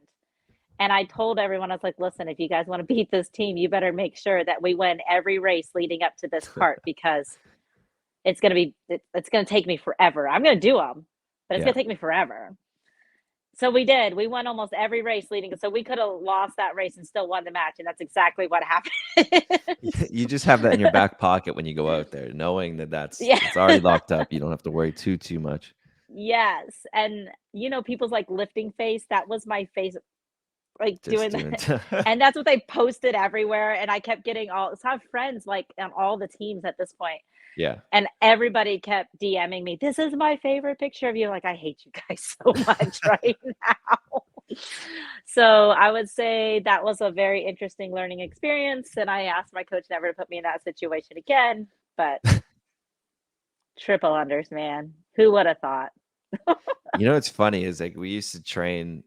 And I told everyone, I was like, listen, if you guys want to beat this team, you better make sure that we win every race leading up to this part because it's going to take me forever. I'm going to do them, but it's Yeah. going to take me forever. So we did. We won almost every race leading. So we could have lost that race and still won the match. And that's exactly what happened. You just have that in your back pocket when you go out there, knowing that Yeah. it's already locked up. You don't have to worry too much. Yes. And, people's like lifting face, that was my face, like Just doing doing that. And that's what they posted everywhere. And I kept getting so I have friends like on all the teams at this point. Yeah. And everybody kept DMing me, this is my favorite picture of you. Like, I hate you guys so much right now. So I would say that was a very interesting learning experience. And I asked my coach never to put me in that situation again. But triple unders, man. Who would have thought? What's funny is like we used to train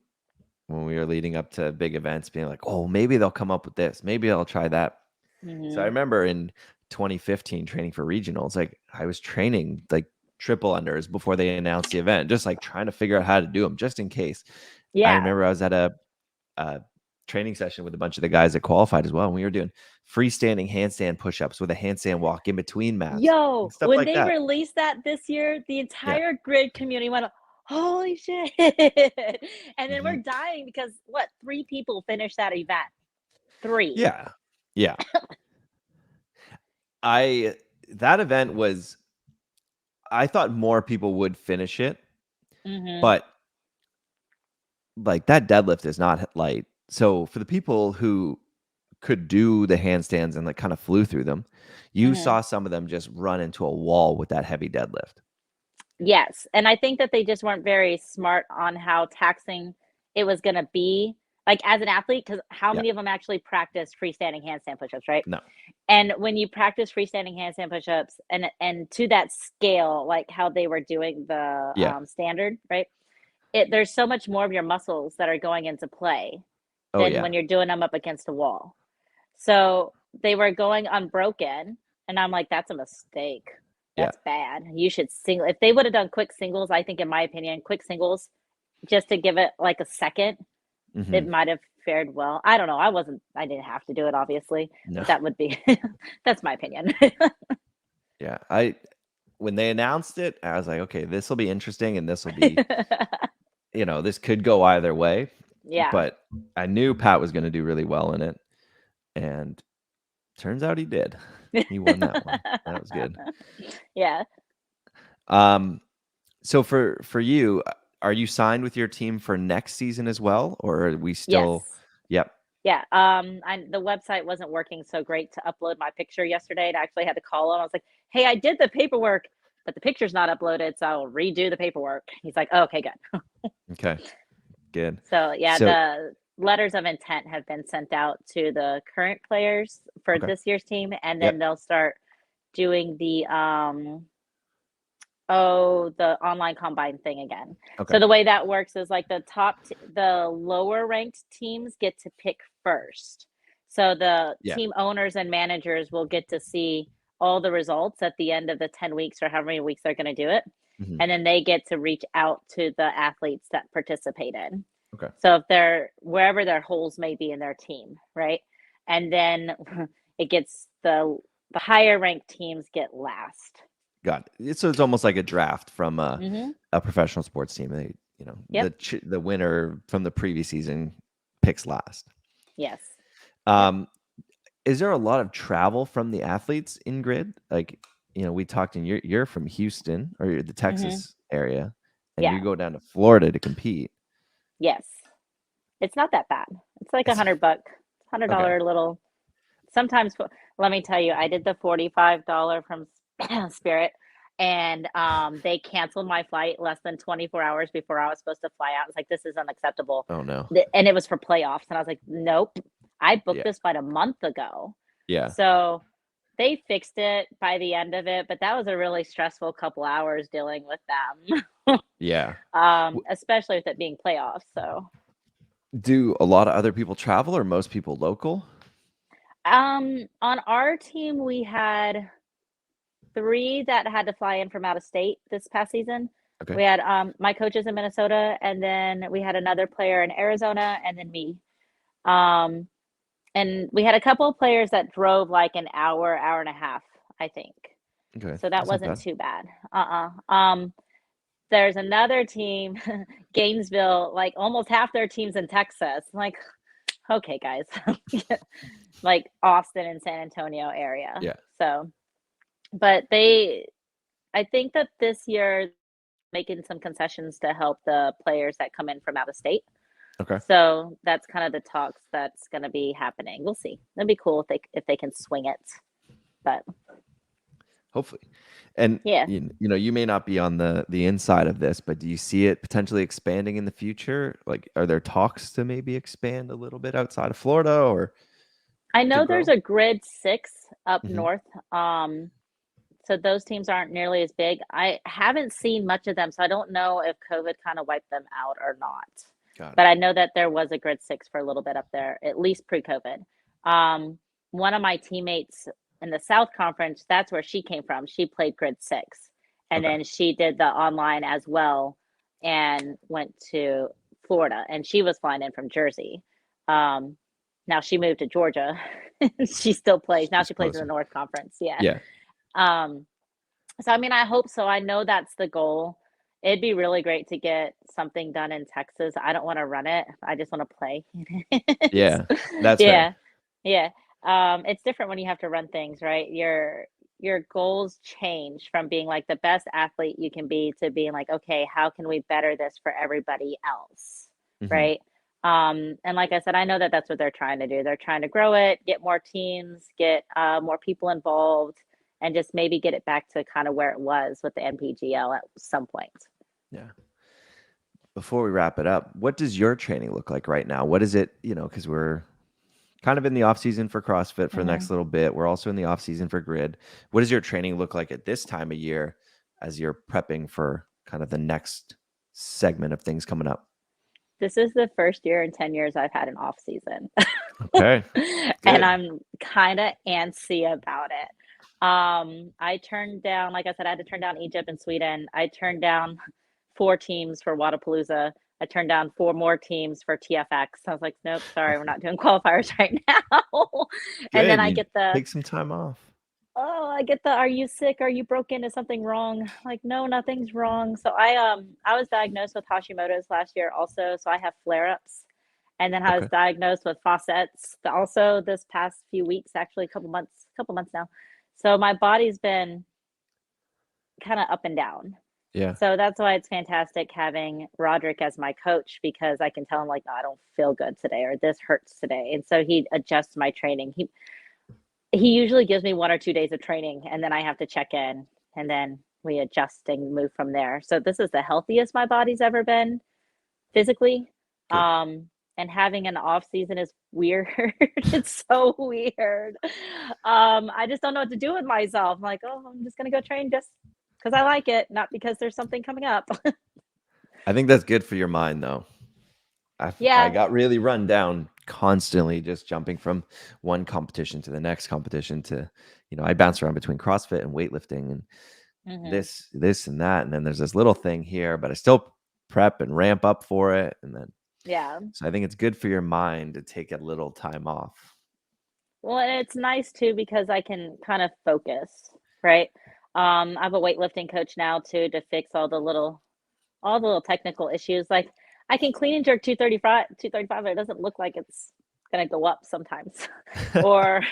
when we were leading up to big events, being like, oh, maybe they'll come up with this. Maybe I'll try that. So I Mm-hmm. remember in 2015 training for regionals, like I was training like triple unders before they announced the event, just like trying to figure out how to do them just in case. I Yeah. remember I was at a training session with a bunch of the guys that qualified as well. And we were doing freestanding handstand push-ups with a handstand walk in between mats and Yo, stuff when like they that. released that this year, the Yeah. entire grid community went, holy shit. And then we're Mhm. dying because what? 3 people finished that event. 3. Yeah. Yeah. That event was, I thought more people would finish it, Mm-hmm. but like that deadlift is not light. So for the people who could do the handstands and like kind of flew through them, you Mm-hmm. saw some of them just run into a wall with that heavy deadlift. Yes, and I think that they just weren't very smart on how taxing it was gonna be, like, as an athlete, because how Yeah. many of them actually practice freestanding handstand push-ups, right? No. And when you practice freestanding handstand push-ups and to that scale, like how they were doing the, Yeah. standard, right? There's so much more of your muscles that are going into play Oh than yeah. when you're doing them up against a wall. So, they were going unbroken, and I'm like, "That's a mistake. Yeah. That's bad. You should single." If they would have done quick singles, I think in my opinion, quick singles, just to give it like a second, Hmm. it might have fared well. I don't know. I didn't have to do it, obviously, No. but that would be that's my opinion. Yeah. When they announced it, I was like, okay, this will be interesting and this will be, this could go either way. Yeah. But I knew Pat was going to do really well in it. And turns out he did. He won that one. That was good. Yeah. Um, so for you, are you signed with your team for next season as well, or are we still? Yes. Yep. Yeah, the website wasn't working so great to upload my picture yesterday, and I actually had to call him. I was like, "Hey, I did the paperwork, but the picture's not uploaded, so I'll redo the paperwork." He's like, "Oh, okay, good." Okay. Good. So, yeah, So the letters of intent have been sent out to the current players for okay. this year's team, and then Yep. they'll start doing the Oh, the online combine thing again. Okay. So the way that works is like the lower ranked teams get to pick first. So the Yeah. team owners and managers will get to see all the results at the end of the 10 weeks or however many weeks they're going to do it. Mhm. And then they get to reach out to the athletes that participated. Okay. So if they're wherever their holes may be in their team, right? And then it gets the higher ranked teams get last. Got it. So it's almost like a draft from Hmm. a professional sports team. They, Yep. the winner from the previous season picks last. Yes. Yep. Um, is there a lot of travel from the athletes in grid? Like, we talked, and you're from Houston, or you're the Hmm. Texas area, and you Yeah. go down to Florida to compete. Yes. It's not that bad. It's like It's $100, okay. $100 little. Sometimes, let me tell you, I did the $45 from Spirit, and they canceled my flight less than 24 hours before I was supposed to fly out. I was like, this is unacceptable. Oh no. And it was for playoffs, and I was like, nope, I booked Yeah. this flight a month ago. Yeah. So they fixed it by the end of it, but that was a really stressful couple hours dealing with them. Yeah. Especially with it being playoffs. So Do a lot of other people travel, or most people local? on our team we had three that had to fly in from out of state this past season. Okay. We had my coaches in Minnesota, and then we had another player in Arizona, and then me. Um, and we had a couple of players that drove like an hour, hour and a half, I think. Okay. So that That's not wasn't bad. too bad. There's another team, Gainesville, like almost half their team's in Texas. I'm like, okay, guys, like Austin and San Antonio area. Yeah. So, but I think that this year making some concessions to help the players that come in from out of state. Okay. So that's kind of the talks that's going to be happening. We'll see. It'd be cool if they can swing it. But Hopefully. And yeah. you may not be on the inside of this, but do you see it potentially expanding in the future? Like, are there talks to maybe expand a little bit outside of Florida, or I to know there's grow? a grid 6 up Hmm. north. So those teams aren't nearly as big. I haven't seen much of them, so I don't know if COVID kind of wiped them out or not. Got But it. I know that there was a grid 6 for a little bit up there, at least pre-COVID. One of my teammates in the South Conference, that's where she came from. She played grid 6, and Okay. then she did the online as well and went to Florida, and she was flying in from Jersey. Um, Now she moved to Georgia. She still plays. Now She's she plays in the closer. North Conference. Yeah. Yeah. Um, so I mean, I hope so. I know that's the goal. It'd be really great to get something done in Texas. I don't want to run it. I just want to play. Yeah. That's fair. Yeah. Yeah. It's different when you have to run things, right? Your goals change from being like the best athlete you can be to being like, okay, how can we better this for everybody else? Hmm. Right? And like I said, I know that that's what they're trying to do. They're trying to grow it, get more teams, get more people involved, and just maybe get it back to kind of where it was with the NPGL at some point. Yeah. Before we wrap it up, what does your training look like right now? What is it, because we're kind of in the off season for CrossFit for the Hmm. next little bit. We're also in the off season for grid. What does your training look like at this time of year as you're prepping for kind of the next segment of things coming up? This is the first year in 10 years I've had an off season. Okay, And good. I'm kind of antsy about it. I turned down, like I said, I had to turn down Egypt and Sweden. I turned down 4 teams for Wadapalooza. I turned down 4 more teams for TFX. I was like, nope, sorry, we're not doing qualifiers right now. And then Good. I You get the, take some time off. oh, I get the, are you sick? Are you broken? Is something wrong? Like, no, nothing's wrong. So I was diagnosed with Hashimoto's last year also. So I have flare-ups. And then I was Okay. diagnosed with faucets also this past few weeks, actually a couple months now. So my body's been kind of up and down. Yeah. So that's why it's fantastic having Roderick as my coach, because I can tell him like, no, I don't feel good today, or this hurts today. And so he adjusts my training. He usually gives me 1 or 2 days of training, and then I have to check in, and then we adjust and move from there. So this is the healthiest my body's ever been physically. Good. And having an off season is weird. It's so weird. I just don't know what to do with myself. I'm like, oh, I'm just gonna go train just because I like it, not because there's something coming up. I think that's good for your mind, though. I Yeah, got really run down constantly, just jumping from one competition to the next competition to, I bounce around between CrossFit and weightlifting and hmm this and that. And then there's this little thing here, but I still prep and ramp up for it. And then, yeah. so I think it's good for your mind to take a little time off. Well, and it's nice too because I can kind of focus, right? I have a weightlifting coach now too to fix all the little technical issues. Like I can clean and jerk 235, but it doesn't look like it's gonna go up sometimes. Or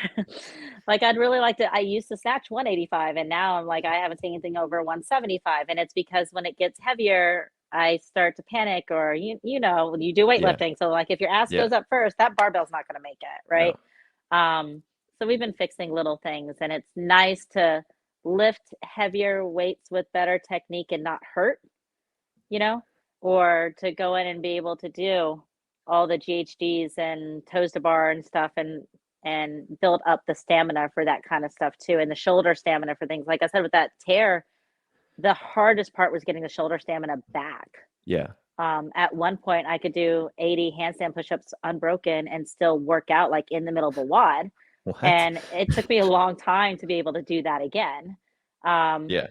like I'd really like to I used to snatch 185 and now I'm like I haven't seen anything over 175. And it's because when it gets heavier, I start to panic or when you do Yeah. weightlifting. So like if your ass Yeah. goes up first, that barbell's not gonna make it, right? No. So we've been fixing little things and it's nice to lift heavier weights with better technique and not hurt, you know, or to go in and be able to do all the GHDs and toes to bar and stuff and build up the stamina for that kind of stuff too and the shoulder stamina for things. Like I said with that tear, the hardest part was getting the shoulder stamina back. Yeah. At one point I could do 80 handstand push-ups unbroken and still work out like in the middle of a WOD. What? And it took me a long time to be able to do that again. Um, Yeah.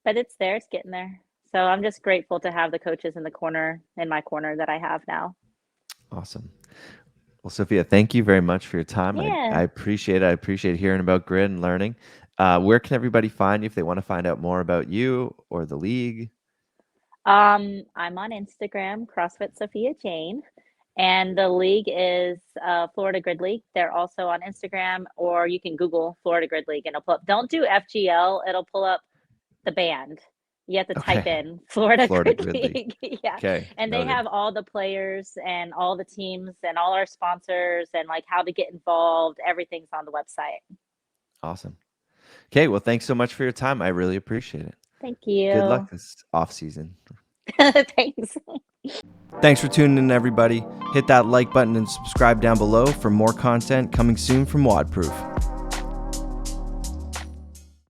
but it's there, it's getting there. So I'm just grateful to have the coaches in my corner that I have now. Awesome. Well, Sophia, thank you very much for your time. I Yeah. appreciate it. I appreciate hearing about grid and learning. Where can everybody find you if they want to find out more about you or the league? I'm on Instagram, CrossFit Sophia Jane, and the league is Florida Grid League. They're also on Instagram, or you can Google Florida Grid League and it'll pull up. Don't do FGL, it'll pull up the band. You have to type Okay. in Florida Florida Grid Grid League. League. Yeah. Okay. And they Noted. have all the players and all the teams and all our sponsors and like how to get involved. Everything's on the website. Awesome. Okay. Well, thanks so much for your time. I really appreciate it. Thank Good you. luck this off season. Thanks. Thanks for tuning in, everybody. Hit that like button and subscribe down below for more content coming soon from WODProof.